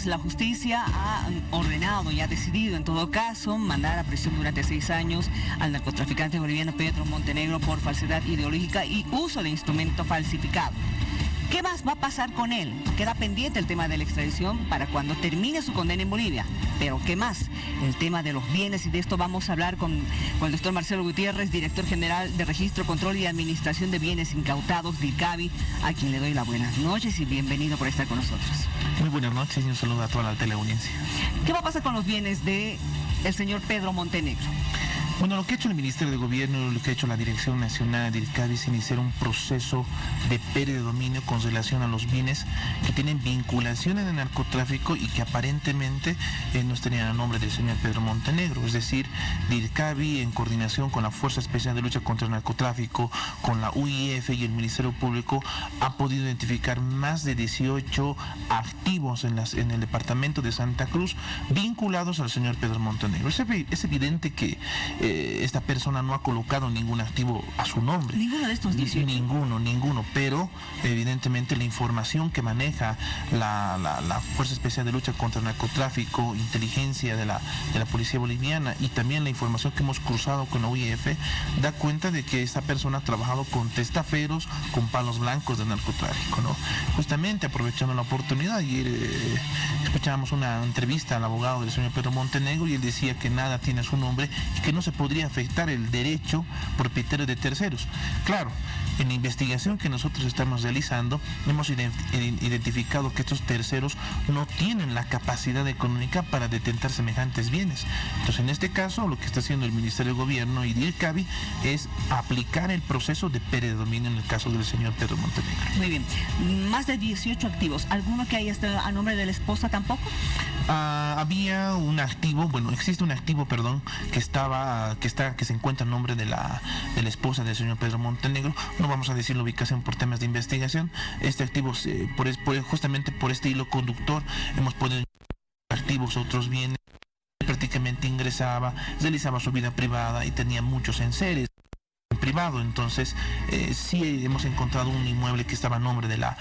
pues la justicia ha ordenado y ha decidido en todo caso mandar a prisión durante 6 años al narcotraficante boliviano Pedro Montenegro por falsedad ideológica y uso de instrumento falsificado. ¿Qué más va a pasar con él? Queda pendiente el tema de la extradición para cuando termine su condena en Bolivia. Pero ¿qué más? El tema de los bienes, y de esto vamos a hablar con el doctor Marcelo Gutiérrez, director general de Registro, Control y Administración de Bienes Incautados de IRCABI, a quien le doy las buenas noches y bienvenido por estar con nosotros. Muy buenas noches y un saludo a toda la teleaudiencia. ¿Qué va a pasar con los bienes de el señor Pedro Montenegro? Bueno, lo que ha hecho el Ministerio de Gobierno, lo que ha hecho la Dirección Nacional de IRCABI es iniciar un proceso de pérdida de dominio con relación a los bienes que tienen vinculación en el narcotráfico y que aparentemente no estarían a nombre del señor Pedro Montenegro. Es decir, IRCABI, en coordinación con la Fuerza Especial de Lucha contra el Narcotráfico, con la UIF y el Ministerio Público, ha podido identificar más de 18 activos en el departamento de Santa Cruz vinculados al señor Pedro Montenegro. Es evidente que esta persona no ha colocado ningún activo a su nombre. ¿Ninguno de estos 18? Ninguno, pero evidentemente la información que maneja la Fuerza Especial de Lucha contra el Narcotráfico, inteligencia de la Policía Boliviana y también la información que hemos cruzado con la UIF da cuenta de que esta persona ha trabajado con testaferos, con palos blancos del narcotráfico, ¿no? Justamente aprovechando la oportunidad, ayer escuchábamos una entrevista al abogado del señor Pedro Montenegro y él decía que nada tiene su nombre y que no se podría afectar el derecho propietario de terceros. Claro, en la investigación que nosotros estamos realizando hemos identificado que estos terceros no tienen la capacidad económica para detentar semejantes bienes. Entonces, en este caso, lo que está haciendo el Ministerio de Gobierno y IRCABI es aplicar el proceso de pérdida de dominio en el caso del señor Pedro Montenegro. Muy bien. Más de 18 activos. ¿Alguno que haya estado a nombre de la esposa tampoco? Había un activo, existe un activo, que se encuentra a nombre de la esposa del señor Pedro Montenegro. No vamos a decir la ubicación por temas de investigación. Este activo, justamente por este hilo conductor, hemos podido activos, otros bienes. Prácticamente ingresaba, realizaba su vida privada y tenía muchos enseres privado. Entonces sí hemos encontrado un inmueble que estaba a nombre de la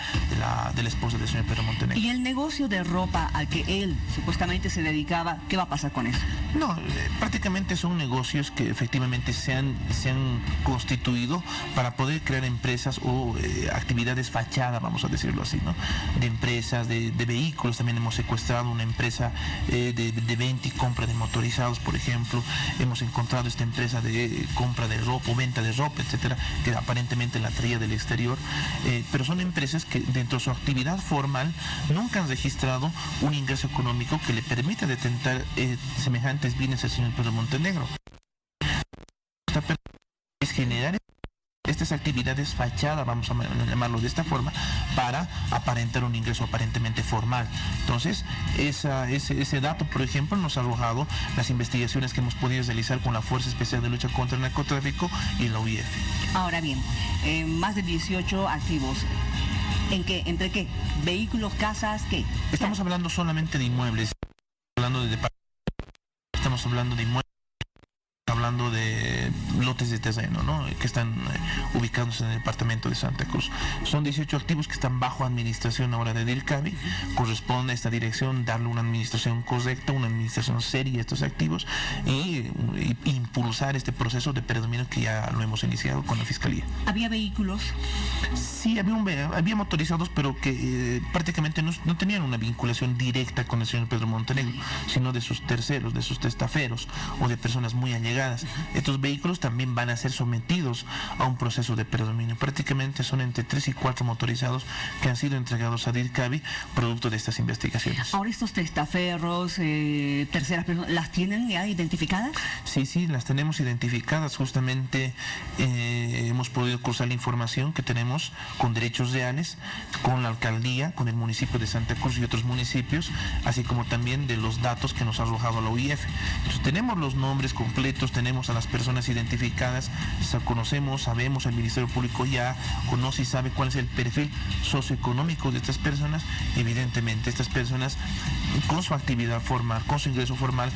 esposa del señor Pedro Montenegro. ¿Y el negocio de ropa al que él supuestamente se dedicaba, qué va a pasar con eso? No, prácticamente son negocios que efectivamente se han constituido para poder crear empresas o actividades fachada, vamos a decirlo así, ¿no? De empresas, de vehículos. También hemos secuestrado una empresa de venta y compra de motorizados, por ejemplo. Hemos encontrado esta empresa de compra de ropa o venta de ropa, etcétera, que aparentemente la traía del exterior, pero son empresas que dentro de su actividad formal nunca han registrado un ingreso económico que le permita detentar semejantes bienes al señor Pedro Montenegro. Es generar estas actividades fachada, vamos a llamarlo de esta forma, para aparentar un ingreso aparentemente formal. Entonces, ese dato, por ejemplo, nos ha arrojado las investigaciones que hemos podido realizar con la Fuerza Especial de Lucha contra el Narcotráfico y la UIF. Ahora bien, más de 18 activos. ¿Entre qué? ¿Vehículos, casas, qué? Estamos hablando solamente de inmuebles, estamos hablando de inmuebles, hablando de lotes de terreno, ¿no? Que están ubicados en el departamento de Santa Cruz. Son 18 activos que están bajo administración ahora de IRCABI. Corresponde a esta dirección darle una administración correcta, una administración seria a estos activos y impulsar este proceso de predominio que ya lo hemos iniciado con la Fiscalía. ¿Había vehículos? Sí, había motorizados, pero que prácticamente no tenían una vinculación directa con el señor Pedro Montenegro, sino de sus terceros, de sus testaferos o de personas muy allegadas. Estos vehículos también van a ser sometidos a un proceso de predominio. Prácticamente son entre 3 y 4 motorizados que han sido entregados a IRCABI producto de estas investigaciones. Ahora, estos testaferros, terceras personas, ¿las tienen ya identificadas? Sí, las tenemos identificadas. Justamente hemos podido cruzar la información que tenemos con derechos reales, con la alcaldía, con el municipio de Santa Cruz y otros municipios, así como también de los datos que nos ha arrojado la UIF. Entonces, tenemos los nombres completos, tenemos a las personas identificadas, sabemos, el Ministerio Público ya conoce y sabe cuál es el perfil socioeconómico de estas personas. Evidentemente, estas personas con su actividad formal, con su ingreso formal,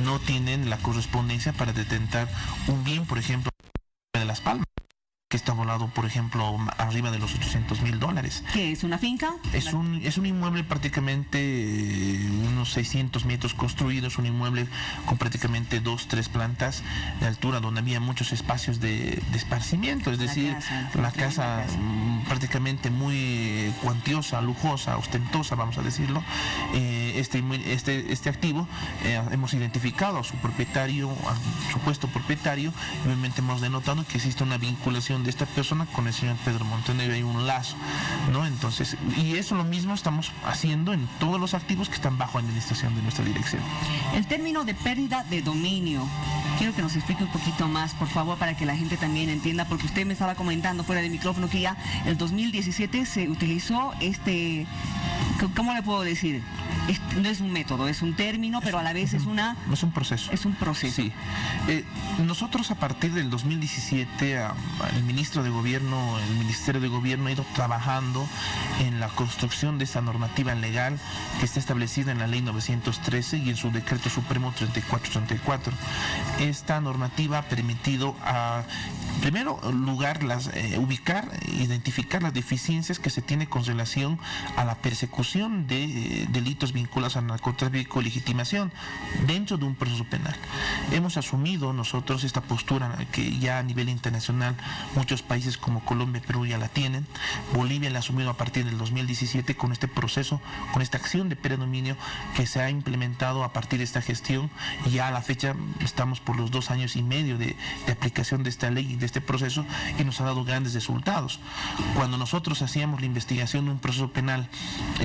no tienen la correspondencia para detentar un bien, por ejemplo, de Las Palmas. que está valorado, por ejemplo, arriba de los $800,000. ¿Qué es una finca? Es un inmueble prácticamente unos 600 metros construidos, un inmueble con prácticamente 2-3 plantas de altura, donde había muchos espacios de esparcimiento, es decir, la casa prácticamente muy cuantiosa, lujosa, ostentosa, vamos a decirlo. Este activo hemos identificado a su propietario, a supuesto propietario, y obviamente hemos denotado que existe una vinculación de esta persona con el señor Pedro Montenegro, hay un lazo, ¿no? Entonces, y eso lo mismo estamos haciendo en todos los activos que están bajo administración de nuestra dirección. El término de pérdida de dominio, quiero que nos explique un poquito más, por favor, para que la gente también entienda, porque usted me estaba comentando fuera del micrófono que ya en el 2017 se utilizó ¿cómo le puedo decir? No es un método, es un término, pero a la vez es un proceso. Es un proceso. Sí. Nosotros a partir del 2017, el ministro de Gobierno, el Ministerio de Gobierno ha ido trabajando en la construcción de esta normativa legal que está establecida en la Ley 913 y en su Decreto Supremo 3434. Esta normativa ha permitido en primer lugar ubicar, identificar las deficiencias que se tiene con relación a la persecución de delitos vinculados al narcotráfico y legitimación dentro de un proceso penal. Hemos asumido nosotros esta postura que ya a nivel internacional muchos países como Colombia y Perú ya la tienen. Bolivia la ha asumido a partir del 2017 con este proceso, con esta acción de predominio que se ha implementado a partir de esta gestión, y ya a la fecha estamos por los 2 años y medio de aplicación de esta ley y de este proceso, y nos ha dado grandes resultados. Cuando nosotros hacíamos la investigación de un proceso penal,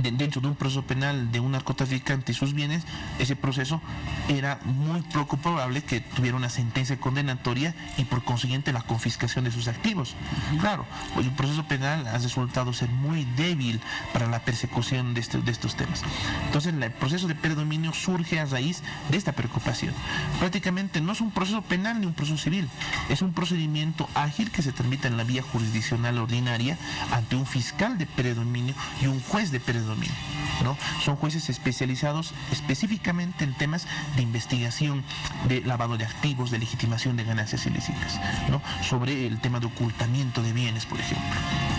dentro de un proceso penal de un narcotraficante y sus bienes, ese proceso era muy poco probable que tuviera una sentencia condenatoria y por consiguiente la confiscación de sus activos. Claro, pues el proceso penal ha resultado ser muy débil para la persecución de estos temas. Entonces el proceso de predominio surge a raíz de esta preocupación. Prácticamente no es un proceso penal ni un proceso civil, es un procedimiento ágil que se tramita en la vía jurisdiccional ordinaria ante un fiscal de predominio y un juez de predominio, ¿no? Son jueces especializados específicamente en temas de investigación de lavado de activos, de legitimación de ganancias ilícitas, ¿no? Sobre el tema de ocultamiento de bienes, por ejemplo.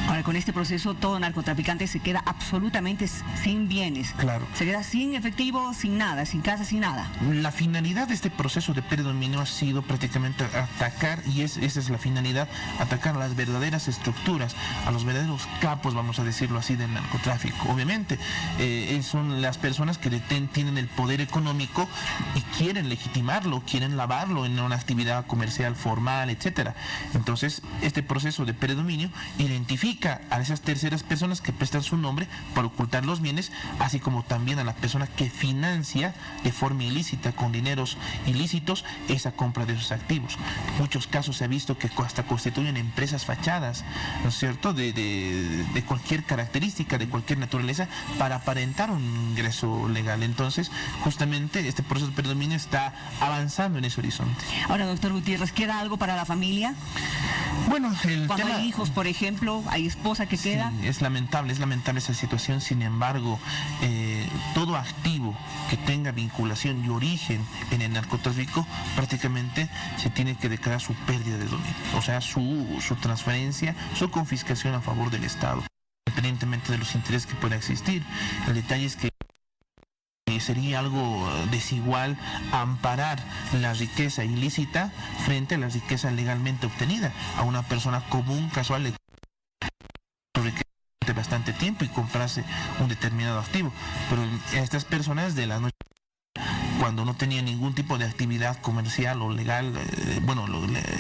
Ahora, con este proceso, todo narcotraficante se queda absolutamente sin bienes. Claro. Se queda sin efectivo, sin nada, sin casa, sin nada. La finalidad de este proceso de predominio ha sido prácticamente atacar, y esa es la finalidad, atacar a las verdaderas estructuras, a los verdaderos capos, vamos a decirlo así, del narcotráfico. Obviamente, son las personas que tienen el poder económico y quieren legitimarlo, quieren lavarlo en una actividad comercial formal, etcétera. Entonces, este proceso de predominio identifica a esas terceras personas que prestan su nombre para ocultar los bienes, así como también a la persona que financia de forma ilícita, con dineros ilícitos, esa compra de esos activos. En muchos casos se ha visto que hasta constituyen empresas fachadas, ¿no es cierto?, de cualquier característica, de cualquier naturaleza, para aparentar un ingreso legal. Entonces, justamente este proceso de predominio está avanzando en ese horizonte. Ahora, doctor Gutiérrez, ¿queda algo para la familia? Bueno, cuando hay hijos, por ejemplo, hay esposa que queda. Sí, es lamentable esa situación. Sin embargo, todo activo que tenga vinculación y origen en el narcotráfico prácticamente se tiene que declarar su pérdida de dominio, o sea, su transferencia, su confiscación a favor del Estado, independientemente de los intereses que pueda existir. El detalle es que sería algo desigual amparar la riqueza ilícita frente a la riqueza legalmente obtenida. A una persona común, casual, le bastante tiempo y comprarse un determinado activo, pero a estas personas de la noche, cuando no tenían ningún tipo de actividad comercial o legal,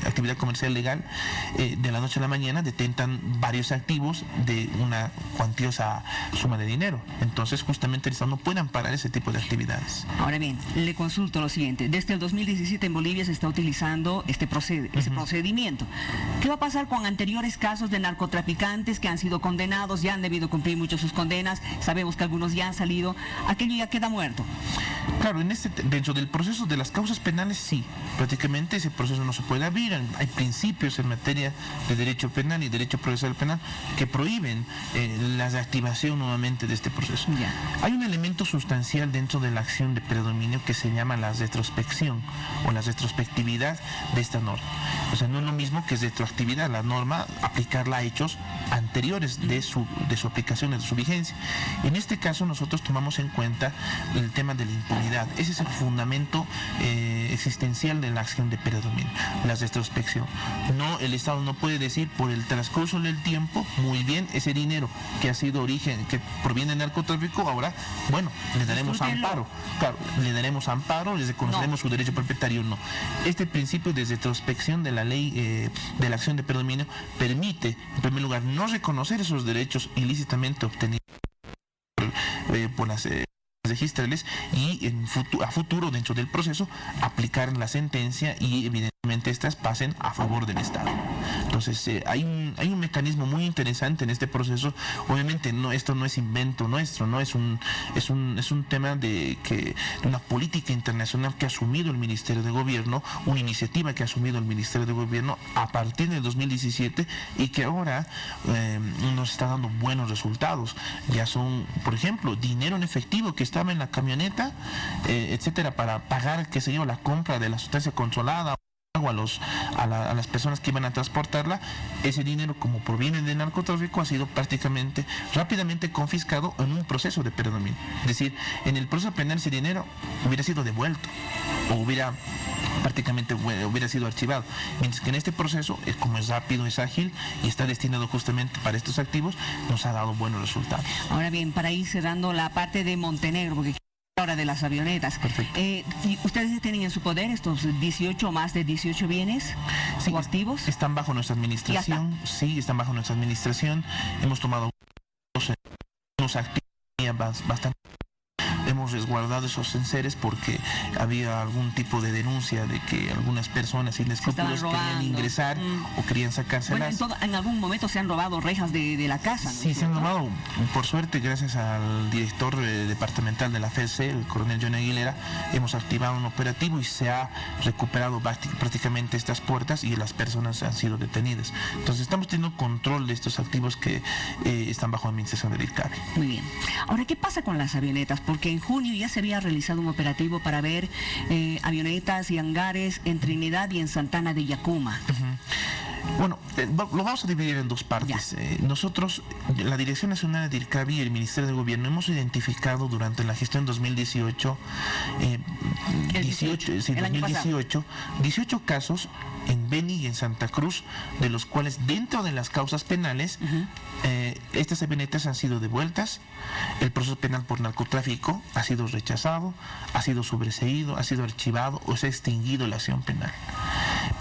actividad comercial legal, de la noche a la mañana detentan varios activos de una cuantiosa suma de dinero. Entonces, justamente el Estado no puede amparar ese tipo de actividades. Ahora bien, le consulto lo siguiente. Desde el 2017 en Bolivia se está utilizando ese procedimiento. ¿Qué va a pasar con anteriores casos de narcotraficantes que han sido condenados, ya han debido cumplir mucho sus condenas? Sabemos que algunos ya han salido. Aquello ya queda muerto. Claro, en este dentro del proceso de las causas penales, sí, prácticamente ese proceso no se puede abrir. Hay principios en materia de derecho penal y derecho procesal penal que prohíben la reactivación nuevamente de este proceso. Ya. Hay un elemento sustancial dentro de la acción de predominio que se llama la retrospección o la retrospectividad de esta norma. O sea, no es lo mismo que retroactividad, la norma aplicarla a hechos anteriores de su aplicación, de su vigencia. En este caso nosotros tomamos en cuenta el tema de la impunidad. Ese es el fundamento existencial de la acción de predominio, la retrospección. No, el Estado no puede decir por el transcurso del tiempo, muy bien, ese dinero que ha sido origen, que proviene del narcotráfico, ahora, bueno, le daremos amparo. Claro, le daremos amparo, le reconoceremos su derecho propietario, no. Este principio de retrospección de la ley de la acción de predominio permite, en primer lugar, no reconocer esos derechos ilícitamente obtenidos por las registrales y a futuro dentro del proceso aplicar la sentencia y evidentemente estas pasen a favor del Estado. Entonces hay un mecanismo muy interesante en este proceso. Obviamente esto no es invento nuestro, no es un tema de una política internacional que ha asumido el Ministerio de Gobierno, una iniciativa que ha asumido el Ministerio de Gobierno a partir del 2017 y que ahora nos está dando buenos resultados. Ya son, por ejemplo, dinero en efectivo que estaba en la camioneta, etcétera, para pagar, qué sé yo, la compra de la sustancia controlada a las personas que iban a transportarla. Ese dinero, como proviene del narcotráfico, ha sido prácticamente rápidamente confiscado en un proceso de predominio. Es decir, en el proceso penal ese dinero hubiera sido devuelto o hubiera sido archivado, mientras que en este proceso, como es rápido, es ágil y está destinado justamente para estos activos, nos ha dado buenos resultados. Ahora bien, para ir cerrando la parte de Montenegro, porque ahora de las avionetas. Perfecto. ¿Y ustedes tienen en su poder estos 18 más de 18 bienes o activos? Están bajo nuestra administración. Sí, están bajo nuestra administración. Hemos tomado unos activos bastante. Hemos resguardado esos enseres porque había algún tipo de denuncia de que algunas personas sin escrúpulos querían ingresar o querían sacárselas. Bueno, en algún momento se han robado rejas de la casa, ¿no? Sí, se han robado. Por suerte, gracias al director departamental de la FEC, el coronel Johnny Aguilera, hemos activado un operativo y se ha recuperado prácticamente estas puertas y las personas han sido detenidas. Entonces estamos teniendo control de estos activos que están bajo administración del ICABI. Muy bien. Ahora, ¿qué pasa con las avionetas? Porque en junio ya se había realizado un operativo para ver avionetas y hangares en Trinidad y en Santana de Yacuma. Bueno, lo vamos a dividir en dos partes. Nosotros, la Dirección Nacional de IRCABI y el Ministerio de Gobierno, hemos identificado durante la gestión 2018, 18 casos en Beni y en Santa Cruz, de los cuales dentro de las causas penales, estas avionetas han sido devueltas, el proceso penal por narcotráfico ha sido rechazado, ha sido sobreseído, ha sido archivado o se ha extinguido la acción penal.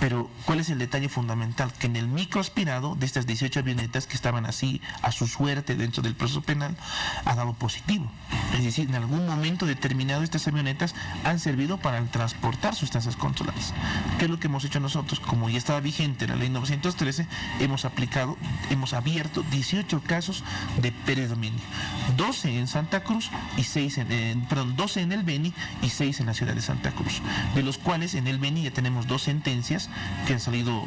Pero, ¿cuál es el detalle fundamental? Que en el microaspirado de estas 18 avionetas que estaban así a su suerte dentro del proceso penal, ha dado positivo. Es decir, en algún momento determinado estas avionetas han servido para transportar sustancias controladas. ¿Qué es lo que hemos hecho nosotros? Como ya estaba vigente la ley 913, hemos abierto 18 casos de predominio. 12 en Santa Cruz y 12 en el Beni y 6 en la ciudad de Santa Cruz. De los cuales en el Beni ya tenemos 2 sentencias que han salido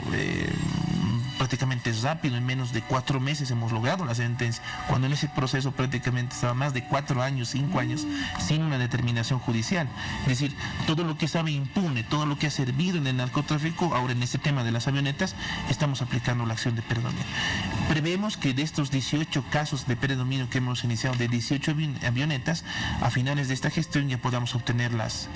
prácticamente rápido, en menos de 4 meses hemos logrado la sentencia, cuando en ese proceso prácticamente estaba más de 4 años, 5 años, sin una determinación judicial. Es decir, todo lo que estaba impune, todo lo que ha servido en el narcotráfico, ahora en este tema de las avionetas, estamos aplicando la acción de predominio. Prevemos que de estos 18 casos de predominio que hemos iniciado, de 18 avionetas, a finales de esta gestión ya podamos obtener las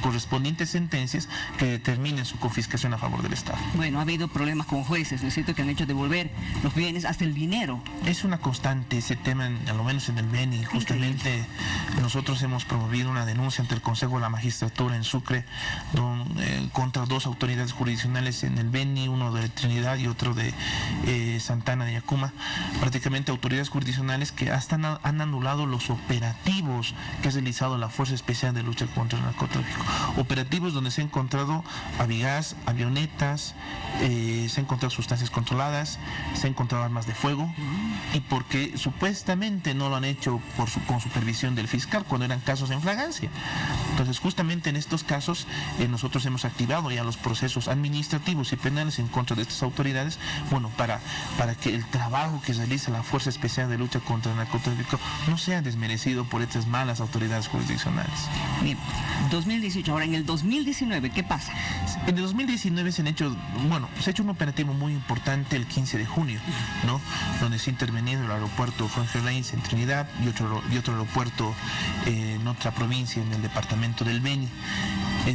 correspondientes sentencias que determinen su confiscación a favor del Estado. Bueno, ha habido problemas con jueces, ¿no es cierto?, que han hecho devolver los bienes, hasta el dinero. Es una constante ese tema, a lo menos en el Beni. Justamente nosotros hemos promovido una denuncia ante el Consejo de la Magistratura en Sucre contra 2 autoridades jurisdiccionales en el Beni, uno de Trinidad y otro de Santana de Yacuma, prácticamente autoridades jurisdiccionales que hasta han anulado los operativos que ha realizado la Fuerza Especial de Lucha contra el Narcotráfico. Operativos donde se ha encontrado avigas, avionetas, se han encontrado sustancias controladas, se han encontrado armas de fuego, y porque supuestamente no lo han hecho con supervisión del fiscal cuando eran casos en flagrancia. Entonces, justamente en estos casos nosotros hemos activado ya los procesos administrativos y penales en contra de estas autoridades, bueno, para que el trabajo que realiza la Fuerza Especial de Lucha contra el Narcotráfico no sea desmerecido por estas malas autoridades jurisdiccionales. Bien, 2018, ahora en el 2019, ¿qué pasa? En el 2019 se ha hecho un operativo muy importante el 15 de junio, ¿no? Donde se ha intervenido el aeropuerto Jorge Reins en Trinidad y otro aeropuerto en otra provincia, en el departamento del Beni.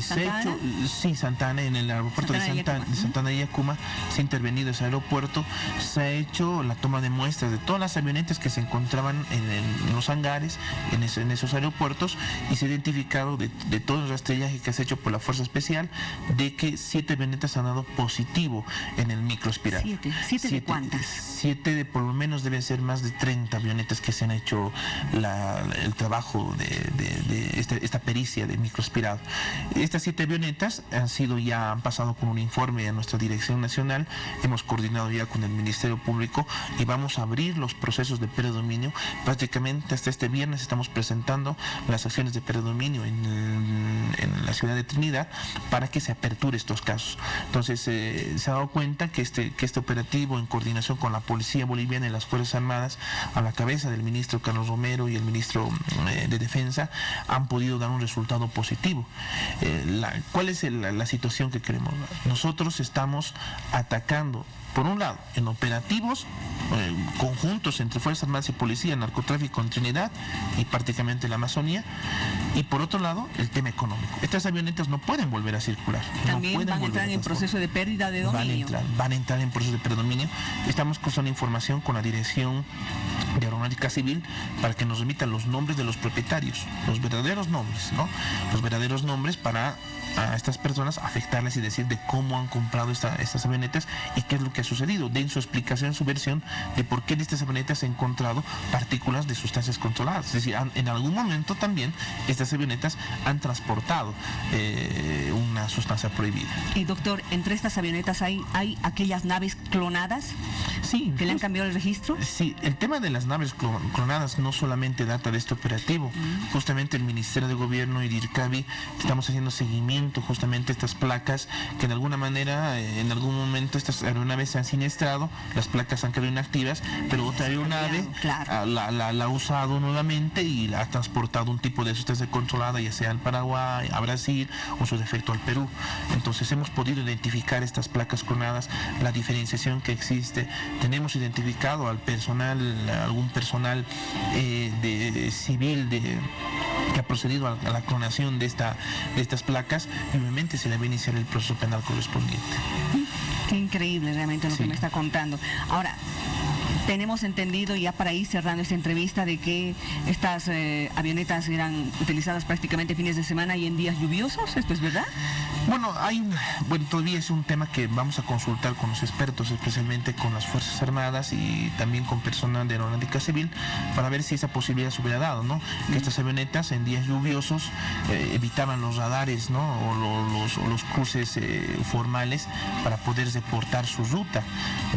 Santa Ana, en el aeropuerto de Santa Ana de Yacuma, se ha intervenido ese aeropuerto, se ha hecho la toma de muestras de todas las avionetas que se encontraban en los hangares, en esos aeropuertos, y se ha identificado de todo el rastrillaje que se ha hecho por la Fuerza Especial, de que 7 avionetas han dado positivo en el microespiral. ¿Siete de cuántas? 7 de por lo menos deben ser más de 30 avionetas que se han hecho el trabajo de esta pericia de microespirado. Estas 7 avionetas han pasado con un informe a nuestra Dirección Nacional, hemos coordinado ya con el Ministerio Público y vamos a abrir los procesos de predominio. Prácticamente hasta este viernes estamos presentando las acciones de predominio en la ciudad de Trinidad para que se aperture estos casos. Entonces se ha dado cuenta que este operativo, en coordinación con la Policía Boliviana y las Fuerzas Armadas, a la cabeza del ministro Carlos Romero y el ministro de Defensa, han podido dar un resultado positivo. ¿Cuál es la situación que queremos? Nosotros estamos atacando, por un lado, en operativos conjuntos entre Fuerzas Armadas y Policía, narcotráfico en Trinidad y prácticamente la Amazonía, y por otro lado, el tema económico. Estas avionetas no pueden volver a circular. También van a entrar en proceso de pérdida de dominio. Van a entrar en proceso de predominio. Estamos cruzando información con la Dirección de Aeronáutica Civil para que nos remitan los nombres de los propietarios, los verdaderos nombres, ¿no? Los verdaderos nombres para a estas personas, afectarles y decir de cómo han comprado estas avionetas y qué es lo que ha sucedido. Den su explicación, su versión de por qué en estas avionetas se han encontrado partículas de sustancias controladas. Es decir, en algún momento también estas avionetas han transportado una sustancia prohibida. Y doctor, ¿entre estas avionetas hay aquellas naves clonadas? Sí. ¿Que le han cambiado el registro? Sí, el tema de las naves clonadas no solamente data de este operativo. Justamente el Ministerio de Gobierno y DIRCABI estamos haciendo seguimiento justamente a estas placas que de alguna manera, en algún momento estas aeronaves se han siniestrado, las placas han quedado inactivas, pero otra aeronave la ha usado nuevamente y la ha transportado un tipo de sustancia controlada, ya sea al Paraguay, a Brasil o su defecto al Perú. Entonces hemos podido identificar estas placas clonadas, la diferenciación que existe. Tenemos identificado al personal, algún personal civil que ha procedido a la clonación de estas placas, y obviamente se le va a iniciar el proceso penal correspondiente. Qué increíble realmente lo que me está contando. Ahora, tenemos entendido, ya para ir cerrando esta entrevista, de que estas avionetas eran utilizadas prácticamente fines de semana y en días lluviosos. ¿Esto es verdad? Bueno, todavía es un tema que vamos a consultar con los expertos, especialmente con las Fuerzas Armadas y también con personal de Aeronáutica Civil, para ver si esa posibilidad se hubiera dado, ¿no? Que estas avionetas en días lluviosos evitaban los radares, ¿no? O los cruces formales para poder deportar su ruta,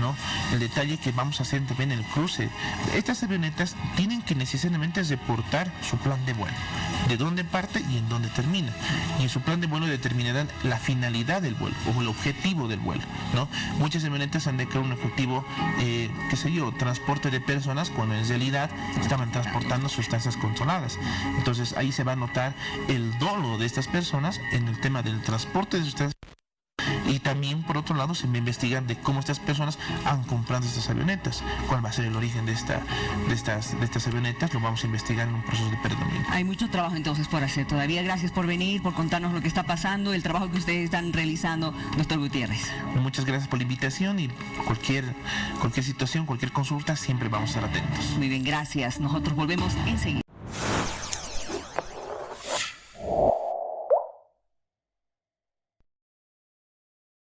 ¿no? El detalle que vamos a hacer también el cruce. Estas avionetas tienen que necesariamente reportar su plan de vuelo, de dónde parte y en dónde termina. Y en su plan de vuelo determinarán la finalidad del vuelo o el objetivo del vuelo, ¿no? Muchas avionetas han declarado un objetivo, transporte de personas, cuando en realidad estaban transportando sustancias controladas. Entonces ahí se va a notar el dolo de estas personas en el tema del transporte de sustancias. Y también, por otro lado, se va a investigar de cómo estas personas han comprado estas avionetas, cuál va a ser el origen de estas avionetas. Lo vamos a investigar en un proceso de predominio. Hay mucho trabajo entonces por hacer todavía. Gracias por venir, por contarnos lo que está pasando, el trabajo que ustedes están realizando, doctor Gutiérrez. Muchas gracias por la invitación, y cualquier situación, cualquier consulta, siempre vamos a estar atentos. Muy bien, gracias. Nosotros volvemos enseguida.